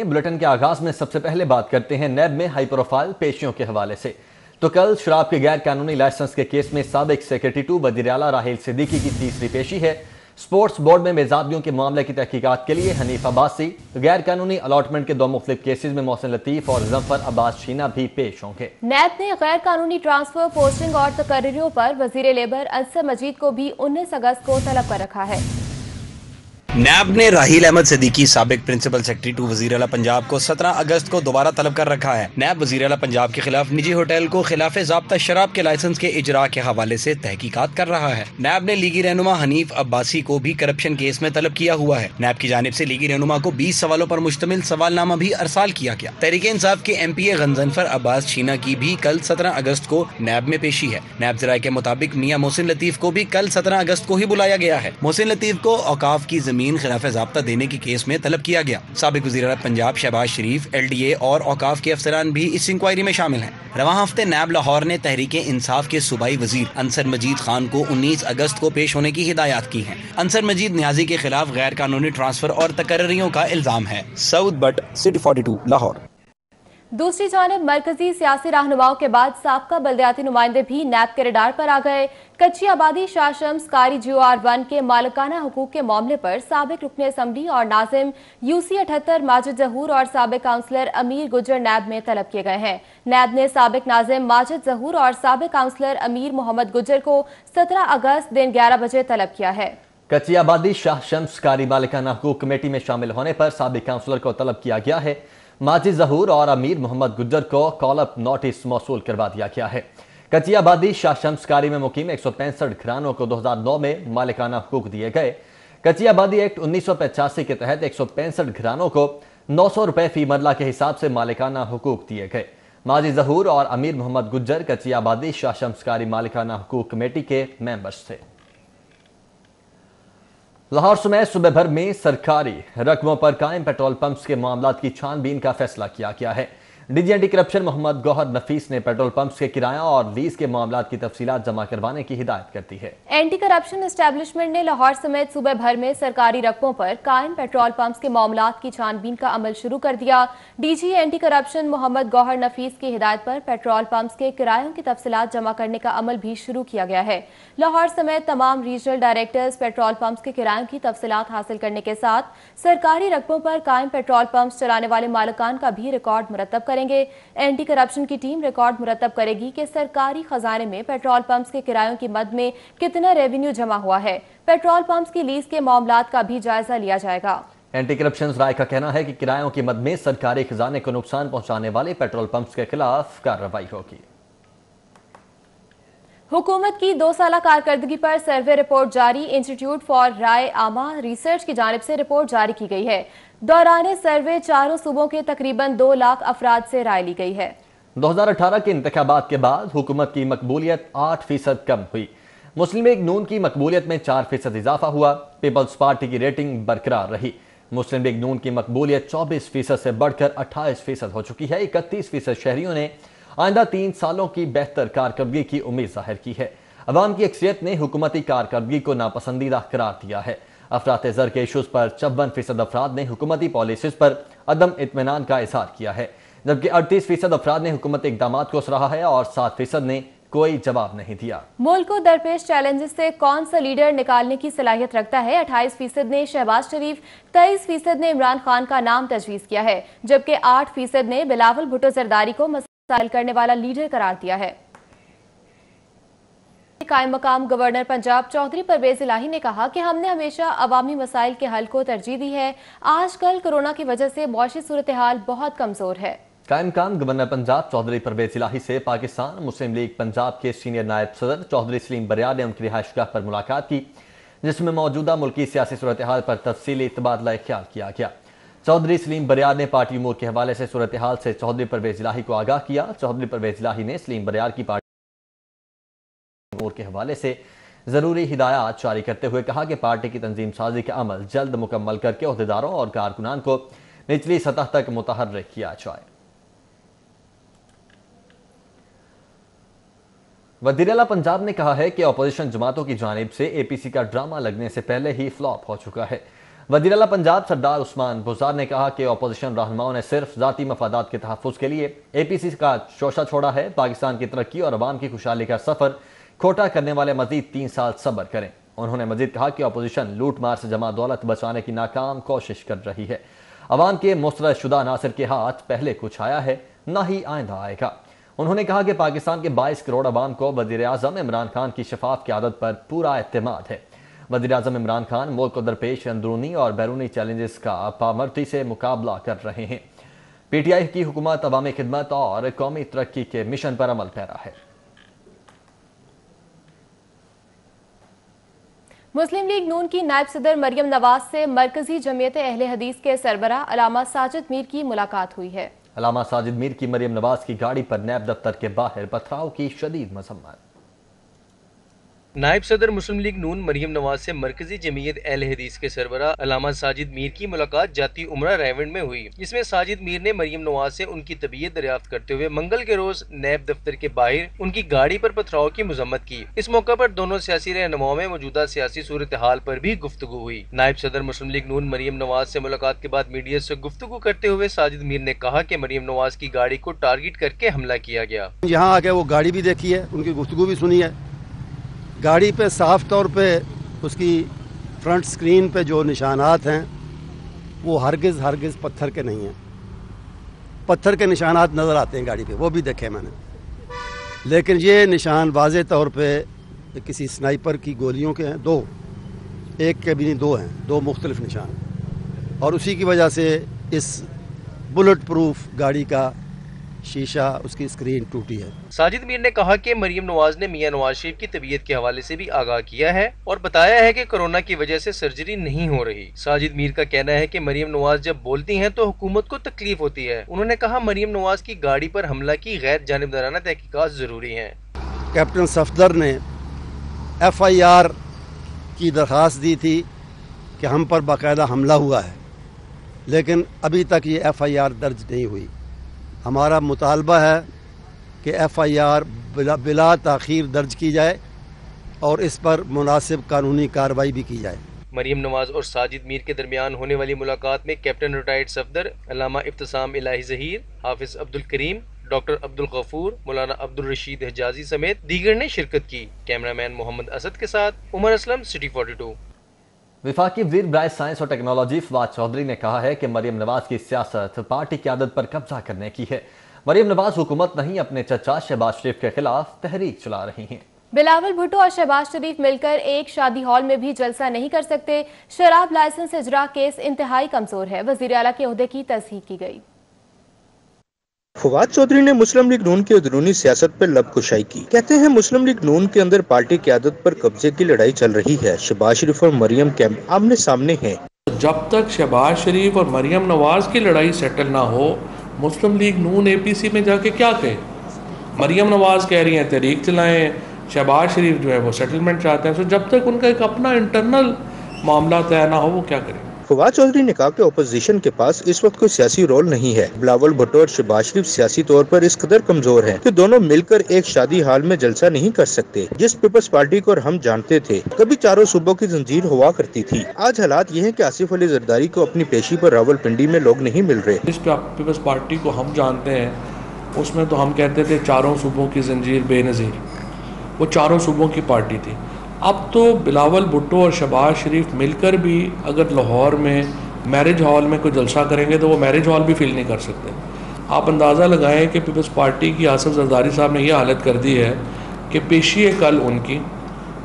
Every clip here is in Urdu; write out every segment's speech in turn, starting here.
بلیٹن کے آغاز میں سب سے پہلے بات کرتے ہیں نیب میں ہائی پروفائل پیشیوں کے حوالے سے۔ تو کل شراب کے غیر قانونی لائسنس کے کیس میں سابق سیکرٹری 2 وزیر اعلیٰ راحیل صدیقی کی تیسری پیشی ہے۔ سپورٹس بورڈ میں بیضابطیوں کے معاملے کی تحقیقات کے لیے حنیف عباسی، غیر قانونی الاٹمنٹ کے 2 مختلف کیسز میں محسن لطیف اور ظفر عباس شینا بھی پیش ہوں گے۔ نیب نے غیر قانونی ٹرانسفر، پوسٹنگ اور تقرریوں پر وزیر لیبر انصر مجید کو بھی 19 اگست کو طلب کر رکھا ہے۔ نیب نے راحیل احمد صدیقی، سابق پرنسپل سیکرٹری 2 وزیر اعلیٰ پنجاب کو 17 اگست کو دوبارہ طلب کر رکھا ہے۔ نیب وزیر اعلیٰ پنجاب کے خلاف نجی ہوٹل کو خلاف ضابطہ شراب کے لائسنس کے اجراء کے حوالے سے تحقیقات کر رہا ہے۔ نیب نے لیگی رہنما حنیف عباسی کو بھی کرپشن کیس میں طلب کیا ہوا ہے۔ نیب کی جانب سے لیگی رہنما کو 20 سوالوں پر مشتمل سوال نامہ بھی ارسال کیا گیا۔ تحریک انصاف کے ایم پی اے غضنفر عباس شینا کی بھی کل 17 اگست کو نیب میں پیشی ہے۔ نیب ذرائع کے مطابق میاں محسن لطیف کو بھی کل 17 اگست کو ہی بلایا گیا ہے۔ محسن لطیف کو اوقاف کی زمین خلاف ضابطہ دینے کی کیس میں طلب کیا گیا۔ سابق وزیر اعلیٰ پنجاب شہباز شریف، ایل ڈی اے اور اوقاف کے افسران بھی اس انکوائری میں شامل ہیں۔ رواں ہفتے نیب لاہور نے تحریک انصاف کے صوبائی وزیر انصر مجید خان کو 19 اگست کو پیش ہونے کی ہدایات کی ہیں۔ انصر مجید نیازی کے خلاف غیر قانونی ٹرانسفر اور تقرریوں کا الزام ہے۔ سعود بٹ، سٹی 42، لاہور۔ دوسری جانب مرکزی سیاسی رہنماؤں کے بعد سابقہ بلدیاتی نمائندے بھی نیب کے ریڈار پر آ گئے۔ کچی آبادی شاہ شمس کاری GOR1 کے مالکانہ حقوق کے معاملے پر سابق رکن اسمبلی اور ناظم UC 78 ماجد ظہور اور سابق کونسلر امیر گجر نیب میں طلب کیے گئے ہیں۔ نیب نے سابق ناظم ماجد ظہور اور سابق کونسلر امیر محمد گجر کو 17 اگست دن 11 بجے طلب کیا ہے۔ کچی آبادی شاہ شمس کاری مالکانہ حقوق کمیٹی میں شامل ہونے پر سابق کونسلر کو طلب کیا گیا ہے۔ ماجد ظہور اور امیر محمد گجر کو کال اپ نوٹس موصول کروا دیا گیا ہے۔ کچی آبادی شاہ شمس کاری میں مقیم 165 گھرانوں کو 2009 میں مالکانہ حقوق دیے گئے۔ کچی آبادی ایکٹ 1985 کے تحت 165 گھرانوں کو 900 روپے فی مرلہ کے حساب سے مالکانہ حقوق دیے گئے۔ ماجد ظہور اور امیر محمد گجر کچی آبادی شاہ شمس کاری مالکانہ حقوق کمیٹی کے ممبرز تھے۔ لاہور سمیت صوبے بھر میں سرکاری رقموں پر قائم پیٹرول پمپس کے معاملات کی چھان بین کا فیصلہ کیا گیا ہے۔ ڈی جی اینٹی کرپشن محمد گوہر نفیس نے پیٹرول پمپس کے کرایہ اور لیز کے معاملات کی تفصیلات جمع کروانے کی ہدایت کرتی ہے۔ اینٹی کرپشن اسٹیبلشمنٹ نے لاہور سمیت صوبے بھر میں سرکاری رقبوں پر قائم پیٹرول پمپس کے معاملات کی چھان بین کا عمل شروع کر دیا۔ ڈی جی اینٹی کرپشن محمد گوہر نفیس کی ہدایت پر پیٹرول پمپس کے کرایوں کی تفصیلات جمع کرنے کا عمل بھی شروع کیا گیا ہے۔ لاہور سمیت تمام ریجنل ڈائریکٹرز پیٹرول پمپس کے کرایوں کی تفصیلات حاصل کرنے کے ساتھ سرکاری رقبوں پر قائم پیٹرول پمپس چلانے والے مالکان کا بھی ریکارڈ مرتب کریں گے۔ اینٹی کرپشن کی ٹیم ریکارڈ مرتب کرے گی کہ سرکاری خزانے میں پیٹرول پمپس کے کرایوں کی مد میں کتنا ریونیو جمع ہوا ہے۔ پیٹرول پمپس کی لیز کے معاملات کا بھی جائزہ لیا جائے گا۔ اینٹی کرپشن رائے کا کہنا ہے کہ کرایوں کی مد میں سرکاری خزانے کو نقصان پہنچانے والے پیٹرول پمپس کے خلاف کارروائی ہوگی۔ حکومت کی 2 سالہ کارکردگی پر سروے رپورٹ جاری۔ انسٹیٹیوٹ فار رائے عامہ ریسرچ کی جانب سے رپورٹ جاری کی گئی ہے۔ دوران سروے چاروں صوبوں کے تقریباً 2 لاکھ افراد سے رائے لی گئی ہے۔ 2018 کے انتخابات کے بعد حکومت کی مقبولیت 8% کم ہوئی۔ مسلم لیگ نون کی مقبولیت میں 4% اضافہ ہوا۔ پیپلز پارٹی کی ریٹنگ برقرار رہی۔ مسلم لیگ نون کی مقبولیت 24% سے بڑھ کر 28% ہو چکی ہے۔ 31% شہریوں نے آئندہ 3 سالوں کی بہتر کارکردگی کی امید ظاہر کی ہے۔ عوام کی اکثریت نے حکومتی کارکردگی کو ناپسندیدہ قرار دیا ہے۔ افراط زر کے ایشوز پر 54% افراد نے حکومتی پالیسیز پر عدم اطمینان کا اظہار کیا ہے، جبکہ 38% افراد نے حکومتی اقدامات کو سراہا ہے اور 7% نے کوئی جواب نہیں دیا۔ ملک کو درپیش چیلنجز سے کون سا لیڈر نکالنے کی صلاحیت رکھتا ہے؟ 28% نے شہباز شریف، 23% نے عمران خان کا نام تجویز کیا ہے، جبکہ 8% نے بلاول بھٹو زرداری کو مسائل حل کرنے والا لیڈر قرار دیا ہے۔ قائم مقام گورنر پنجاب چودھری پرویز الہی نے کہا کہ ہم نے ہمیشہ عوامی مسائل کے حل کو ترجیح دی ہے۔ آج کل کورونا کی وجہ سے معاشی صورتحال بہت کمزور ہے۔ قائم مقام گورنر پنجاب چودھری پرویز الہی سے پاکستان مسلم لیگ پنجاب کے سینئر نائب صدر چودھری سلیم بریار نے ان کی رہائش گاہ پر ملاقات کی، جس میں موجودہ ملکی سیاسی صورتحال پر تفصیلی تبادلہ خیال کیا گیا۔ چودھری سلیم بریار نے پارٹی امور کے حوالے سے صورتحال سے چودھری پرویز الہی کو آگاہ کیا۔ چودھری پرویز الہی نے سلیم بریار کی پارٹی امور کے حوالے سے ضروری ہدایات جاری کرتے ہوئے کہا کہ پارٹی کی تنظیم سازی کا عمل جلد مکمل کر کے عہدیداروں اور کارکنان کو نچلی سطح تک متحرک کیا جائے۔ وزیر اعلیٰ پنجاب نے کہا ہے کہ اپوزیشن جماعتوں کی جانب سے اے پی سی کا ڈرامہ لگنے سے پہلے ہی فلاپ ہو چکا ہے۔ وزیراعلیٰ پنجاب سردار عثمان بزدار نے کہا کہ اپوزیشن رہنماؤں نے صرف ذاتی مفادات کے تحفظ کے لیے اے پی سی کا شوشہ چھوڑا ہے. پاکستان کی ترقی اور عوام کی خوشحالی کا سفر کھوٹا کرنے والے مزید 3 سال صبر کریں. انہوں نے مزید کہا کہ اپوزیشن لوٹ مار سے جمع دولت بچانے کی ناکام کوشش کر رہی ہے. عوام کے مسترد شدہ عناصر کے ہاتھ پہلے کچھ آیا ہے نہ ہی آئندہ آئے گا. انہوں نے کہا کہ پاکستان کے 22 کروڑ عوام کو وزیر اعظم عمران خان کی شفاف قیادت پر پورا اعتماد ہے. وزیر اعظم عمران خان ملک کو درپیش اندرونی اور بیرونی چیلنجز کا پامرتی سے مقابلہ کر رہے ہیں. پی ٹی آئی کی حکومت عوامی خدمت اور قومی ترقی کے مشن پر عمل پیرا ہے. مسلم لیگ نون کی نائب صدر مریم نواز سے مرکزی جمعیت اہل حدیث کے سربراہ علامہ ساجد میر کی ملاقات ہوئی ہے. علامہ ساجد میر کی مریم نواز کی گاڑی پر نیب دفتر کے باہر پتھراؤ کی شدید مذمت. نائب صدر مسلم لیگ نون مریم نواز سے مرکزی جمعیت اہل حدیث کے سربراہ علامہ ساجد میر کی ملاقات جاتی عمرہ ریونڈ میں ہوئی، جس میں ساجد میر نے مریم نواز سے ان کی طبیعت دریافت کرتے ہوئے منگل کے روز نیب دفتر کے باہر ان کی گاڑی پر پتھراؤ کی مذمت کی. اس موقع پر دونوں سیاسی رہنماؤں میں موجودہ سیاسی صورتحال پر بھی گفتگو ہوئی. نائب صدر مسلم لیگ نون مریم نواز سے ملاقات کے بعد میڈیا سے گفتگو کرتے ہوئے ساجد میر نے کہا کہ مریم نواز کی گاڑی کو ٹارگٹ کر کے حملہ کیا گیا. یہاں آ کے وہ گاڑی بھی دیکھی ہے، ان کی گفتگو بھی سنی ہے. گاڑی پہ صاف طور پہ اس کی فرنٹ سکرین پہ جو نشانات ہیں وہ ہرگز پتھر کے نہیں ہیں. پتھر کے نشانات نظر آتے ہیں گاڑی پہ، وہ بھی دیکھے میں نے، لیکن یہ نشان واضح طور پہ کسی سنائپر کی گولیوں کے ہیں. ایک کے بھی نہیں، 2 ہیں، 2 مختلف نشان، اور اسی کی وجہ سے اس بلٹ پروف گاڑی کا شیشہ، اس کی اسکرین ٹوٹی ہے. ساجد میر نے کہا کہ مریم نواز نے میاں نواز شریف کی طبیعت کے حوالے سے بھی آگاہ کیا ہے اور بتایا ہے کہ کورونا کی وجہ سے سرجری نہیں ہو رہی. ساجد میر کا کہنا ہے کہ مریم نواز جب بولتی ہیں تو حکومت کو تکلیف ہوتی ہے. انہوں نے کہا مریم نواز کی گاڑی پر حملہ کی غیر جانبدارانہ تحقیقات ضروری ہیں. کیپٹن صفدر نے FIR کی درخواست دی تھی کہ ہم پر باقاعدہ حملہ ہوا ہے، لیکن ابھی تک یہ FIR درج نہیں ہوئی. ہمارا مطالبہ ہے کہ FIR بلا تاخیر درج کی جائے اور اس پر مناسب قانونی کارروائی بھی کی جائے. مریم نواز اور ساجد میر کے درمیان ہونے والی ملاقات میں کیپٹن ریٹائرڈ صفدر، علامہ ابتسام الہی ظہیر، حافظ عبدالکریم، ڈاکٹر عبدالغفور، مولانا عبدالرشید حجازی سمیت دیگر نے شرکت کی. کیمرامین محمد اسد کے ساتھ عمر اسلم، سٹی 42. وفاقی وزیر برائے سائنس اور ٹیکنالوجی فواد چودھری نے کہا ہے کہ مریم نواز کی سیاست پارٹی قیادت پر قبضہ کرنے کی ہے. مریم نواز حکومت نہیں، اپنے چچا شہباز شریف کے خلاف تحریک چلا رہی ہیں. بلاول بھٹو اور شہباز شریف مل کر ایک شادی ہال میں بھی جلسہ نہیں کر سکتے. شراب لائسنس اجرا کیس انتہائی کمزور ہے. وزیر اعلیٰ کے عہدے کی تصحیح کی گئی. فواد چودھری نے مسلم لیگ نون کی اندرونی سیاست پر لب کشائی کی. کہتے ہیں مسلم لیگ نون کے اندر پارٹی قیادت پر قبضے کی لڑائی چل رہی ہے. شہباز شریف اور مریم کیمپ آمنے سامنے ہیں. جب تک شہباز شریف اور مریم نواز کی لڑائی سیٹل نہ ہو، مسلم لیگ نون APC میں جا کے کیا کہے؟ مریم نواز کہہ رہی ہیں تحریک چلائیں، شہباز شریف جو ہے وہ سیٹلمنٹ چاہتے ہیں. جب تک ان کا ایک اپنا انٹرنل معاملہ طے نہ ہو وہ کیا کریں؟ فواد چودھری نے کہا کہ اپوزیشن کے پاس اس وقت کوئی سیاسی رول نہیں ہے. بلاول بھٹو اور شہباز شریف سیاسی طور پر اس قدر کمزور ہیں کہ دونوں مل کر ایک شادی ہال میں جلسہ نہیں کر سکتے. جس پیپلز پارٹی کو ہم جانتے تھے کبھی چاروں صوبوں کی زنجیر ہوا کرتی تھی، آج حالات یہ ہیں کہ آصف علی زرداری کو اپنی پیشی پر راولپنڈی میں لوگ نہیں مل رہے. جس پیپلز پارٹی کو ہم جانتے ہیں اس میں تو ہم کہتے تھے چاروں صوبوں کی زنجیر بے نظیر، وہ چاروں صوبوں کی پارٹی تھی. اب تو بلاول بھٹو اور شہباز شریف مل کر بھی اگر لاہور میں میرج ہال میں کوئی جلسہ کریں گے تو وہ میرج ہال بھی فل نہیں کر سکتے. آپ اندازہ لگائیں کہ پیپلز پارٹی کی آصف زرداری صاحب نے یہ حالت کر دی ہے کہ پیشی کل ان کی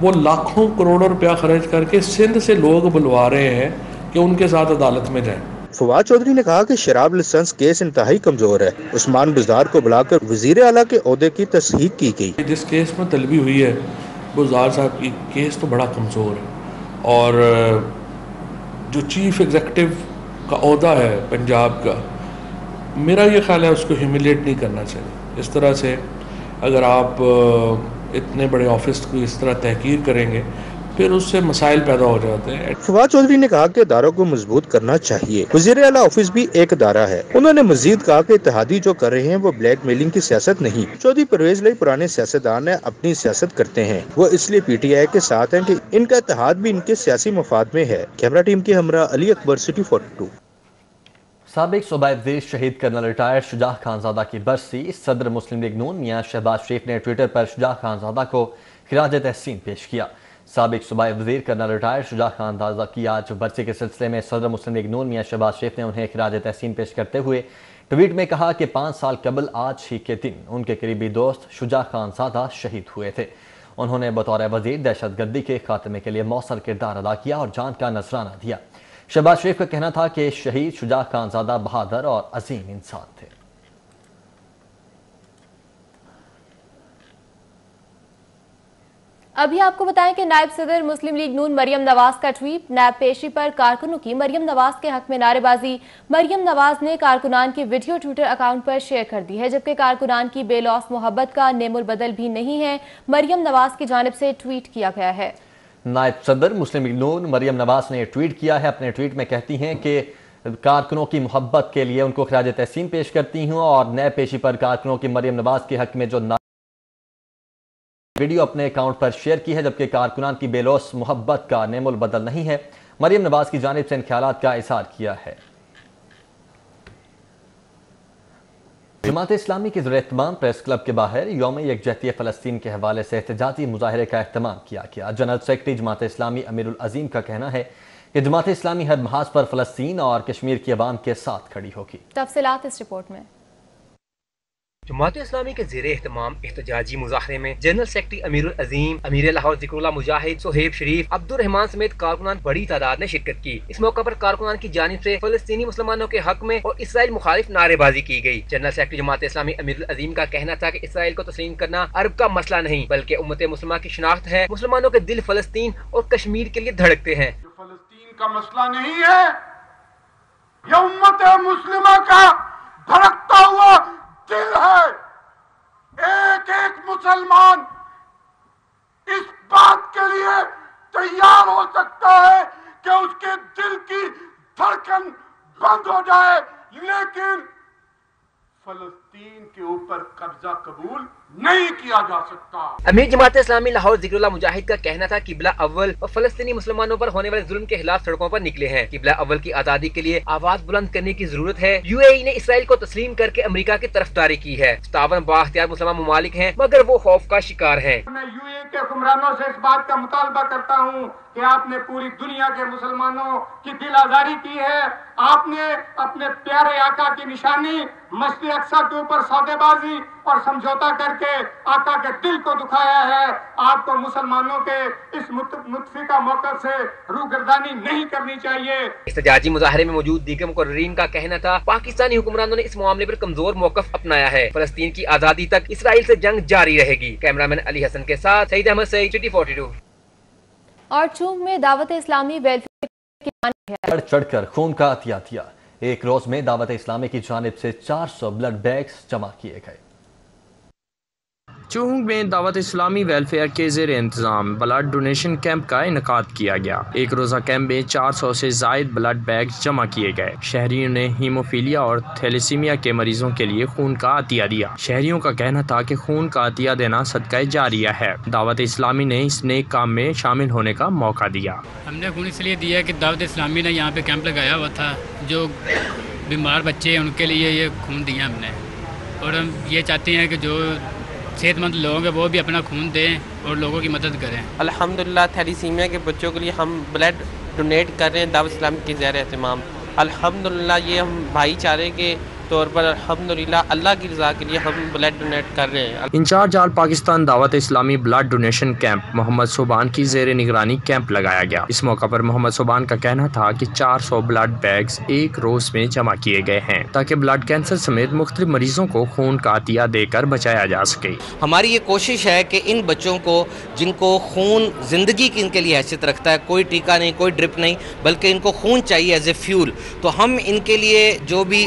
وہ لاکھوں کروڑوں روپیہ خرچ کر کے سندھ سے لوگ بلوا رہے ہیں کہ ان کے ساتھ عدالت میں جائیں. فواد چودھری نے کہا کہ شراب لائسنس کیس انتہائی کمزور ہے. عثمان بزدار کو بلا کر وزیر اعلیٰ کے عہدے کی تصحیح کی گئی. جس کیس میں طلبی ہوئی ہے بزدار صاحب کی کیس تو بڑا کمزور ہے، اور جو چیف ایگزیکٹو کا عہدہ ہے پنجاب کا، میرا یہ خیال ہے اس کو ہیوملیٹ نہیں کرنا چاہیے. اس طرح سے اگر آپ اتنے بڑے آفس کو اس طرح تحقیر کریں گے، پھر اس سے مسائل پیدا ہو جاتے ہیں۔ فواد چودھری نے کہا کہ اداروں کو مضبوط کرنا چاہیے۔ وزیر اعلیٰ آفس بھی ایک ادارہ ہے۔ انہوں نے مزید کہا کہ اتحادی جو کر رہے ہیں وہ بلیک میلنگ کی سیاست نہیں۔ چودھری پرویز لائی پرانے سیاستدان اپنی سیاست کرتے ہیں، وہ اس لیے پی ٹی آئی کے ساتھ ہیں کہ ان کا اتحاد بھی ان کے سیاسی مفاد میں ہے۔ کیمرہ ٹیم کے ہمراہ علی اکبر، سٹی 42۔ سابق صوبائی وزیر شہید کرنل ریٹائر شجاع خان زادہ کی برسی، صدر مسلم لیگ نون میاں شہباز شریف نے ٹویٹر پر شجاع خان زادہ کو خراج تحسین پیش کیا۔ سابق صوبائی وزیر کرنل ریٹائر شجاع خان زادہ کی آج برسی کے سلسلے میں صدر مسلم لیگ نون میاں شہباز شریف نے انہیں خراج تحسین پیش کرتے ہوئے ٹویٹ میں کہا کہ 5 سال قبل آج ہی کے دن ان کے قریبی دوست شجاع خان زادہ شہید ہوئے تھے۔ انہوں نے بطور وزیر دہشت گردی کے خاتمے کے لیے مؤثر کردار ادا کیا اور جان کا نذرانہ دیا۔ شہباز شریف کا کہنا تھا کہ شہید شجاع خان زادہ بہادر اور عظیم انسان تھے۔ ابھی آپ کو بتائیں کہ نائب صدر مسلم لیگ نون مریم نواز کا ٹویٹ، نیب پیشی پر کارکنوں کی مریم نواز کے حق میں نعرے بازی۔ مریم نواز نے کارکنان کی ویڈیو ٹویٹر اکاؤنٹ پر شیئر کر دی ہے، جبکہ کارکنان کی بے لوث محبت کا نیم البدل بھی نہیں ہے، مریم نواز کی جانب سے ٹویٹ کیا گیا ہے۔ نائب صدر مسلم لیگ نون مریم نواز نے ٹویٹ کیا ہے۔ اپنے ٹویٹ میں کہتی ہیں کہ کارکنوں کی محبت کے لیے ان کو خراج تحسین پیش کرتی ہوں اور نیب پیشی پر کارکنوں کی مریم نواز کے حق میں جو ویڈیو اپنے اکاؤنٹ پر شیئر کی ہے، جبکہ کارکنان کی بے لوث محبت کا نیم البدل نہیں ہے، مریم نواز کی جانب سے ان خیالات کا اظہار کیا ہے۔ جماعت اسلامی کے زیر اہتمام پریس کلب کے باہر یوم یکجہتی فلسطین کے حوالے سے احتجاجی مظاہرے کا اہتمام کیا گیا۔ جنرل سیکرٹری جماعت اسلامی امیر العظیم کا کہنا ہے کہ جماعت اسلامی ہر محاذ پر فلسطین اور کشمیر کی عوام کے ساتھ کھڑی ہوگی۔ تفصیلات اس رپورٹ میں۔ جماعت اسلامی کے زیر اہتمام احتجاجی مظاہرے میں جنرل سیکرٹری امیر العظیم، امیر لاہور ذکر اللہ مجاہد صہیب شریف، عبد الرحمان سمیت کارکنان بڑی تعداد نے شرکت کی۔ اس موقع پر کارکنان کی جانب سے فلسطینی مسلمانوں کے حق میں اور اسرائیل مخالف نعرے بازی کی گئی۔ جنرل سیکرٹری جماعت اسلامی امیر العظیم کا کہنا تھا کہ اسرائیل کو تسلیم کرنا عرب کا مسئلہ نہیں بلکہ امت مسلمہ کی شناخت ہے۔ مسلمانوں کے دل فلسطین اور کشمیر کے لیے دھڑکتے ہیں۔ فلسطین کا مسئلہ نہیں ہے، یہ امت مسلمہ کا دھڑکتا ہوا دل ہے۔ ایک ایک مسلمان اس بات کے لیے تیار ہو سکتا ہے کہ اس کے دل کی دھڑکن بند ہو جائے، لیکن فلسطین کے اوپر قبضہ قبول نہیں کیا جا سکتا۔ امیر جماعت اسلامی لاہور ذکر اللہ مجاہد کا کہنا تھا قبلہ اول اور فلسطینی مسلمانوں پر ہونے والے ظلم کے خلاف سڑکوں پر نکلے ہیں۔ قبلہ اول کی آزادی کے لیے آواز بلند کرنے کی ضرورت ہے۔ یو اے ای نے اسرائیل کو تسلیم کر کے امریکہ کی طرفداری کی ہے۔ 57 بااختیار مسلمان ممالک ہیں مگر وہ خوف کا شکار ہیں۔ میں یو اے ای کے حکمرانوں سے اس بات کا مطالبہ کرتا ہوں کہ آپ نے پوری دنیا کے مسلمانوں کی دل آزاری کی ہے۔ آپ نے اپنے پیارے آقا کی نشانی مسجد اقصی کے اوپر سودے بازی اور سمجھوتا کر کے آقا کے دل کو دکھایا ہے۔ آپ کو مسلمانوں کے اس متفقہ موقف سے روگردانی نہیں کرنی چاہیے۔ احتجاجی مظاہرے میں موجود دیگر مقررین کا کہنا تھا پاکستانی حکمرانوں نے اس معاملے پر کمزور موقف اپنایا ہے۔ فلسطین کی آزادی تک اسرائیل سے جنگ جاری رہے گی۔ کیمرامین علی حسن کے ساتھ سعید احمد سعید، سٹی 42۔ اور چونگ میں دعوت اسلامی ویلفیئر بڑھ چڑھ کر خون کا عطیہ دیا۔ ایک روز میں دعوت اسلامی کی جانب سے 400 بلڈ بیگز جمع کیے گئے۔ چونگ میں دعوت اسلامی ویلفیئر کے زیر انتظام بلڈ ڈونیشن کیمپ کا انعقاد کیا گیا۔ ایک روزہ کیمپ میں 400 سے زائد بلڈ بیگز جمع کیے گئے۔ شہریوں نے ہیموفیلیا اور تھیلیسیمیا کے مریضوں کے لیے خون کا عطیہ دیا۔ شہریوں کا کہنا تھا کہ خون کا عطیہ دینا صدقہ جاریہ ہے۔ دعوت اسلامی نے اس نیک کام میں شامل ہونے کا موقع دیا۔ ہم نے خون اس لیے دیا کہ دعوت اسلامی نے یہاں پہ کیمپ لگایا ہوا تھا، جو بیمار بچے ہیں ان کے لیے یہ خون دیا ہم نے، اور ہم یہ چاہتے ہیں کہ جو صحت مند لوگ ہیں وہ بھی اپنا خون دیں اور لوگوں کی مدد کریں۔ الحمدللہ تھیلیسیمیا کے بچوں کے لیے ہم بلڈ ڈونیٹ کر رہے ہیں دعوت اسلامی کے زیر اہتمام۔ الحمدللہ یہ ہم بھائی چارے کے طور پر الحمدللہ اللہ کی رضا کے لیے ہم بلڈ ڈونیٹ کر رہے ہیں۔ انچارج آل پاکستان دعوت اسلامی بلڈ ڈونیشن کیمپ محمد صوبان کی زیر نگرانی کیمپ لگایا گیا۔ اس موقع پر محمد صوبان کا کہنا تھا کہ 400 بلڈ بیگز ایک روز میں جمع کیے گئے ہیں تاکہ بلڈ کینسر سمیت مختلف مریضوں کو خون کا عطیہ دے کر بچایا جا سکے۔ ہماری یہ کوشش ہے کہ ان بچوں کو جن کو خون زندگی کی ان کے لیے حیثیت رکھتا ہے، کوئی ٹیکہ نہیں، کوئی ڈرپ نہیں، بلکہ ان کو خون چاہیے ایز اے فیول، تو ہم ان کے لیے جو بھی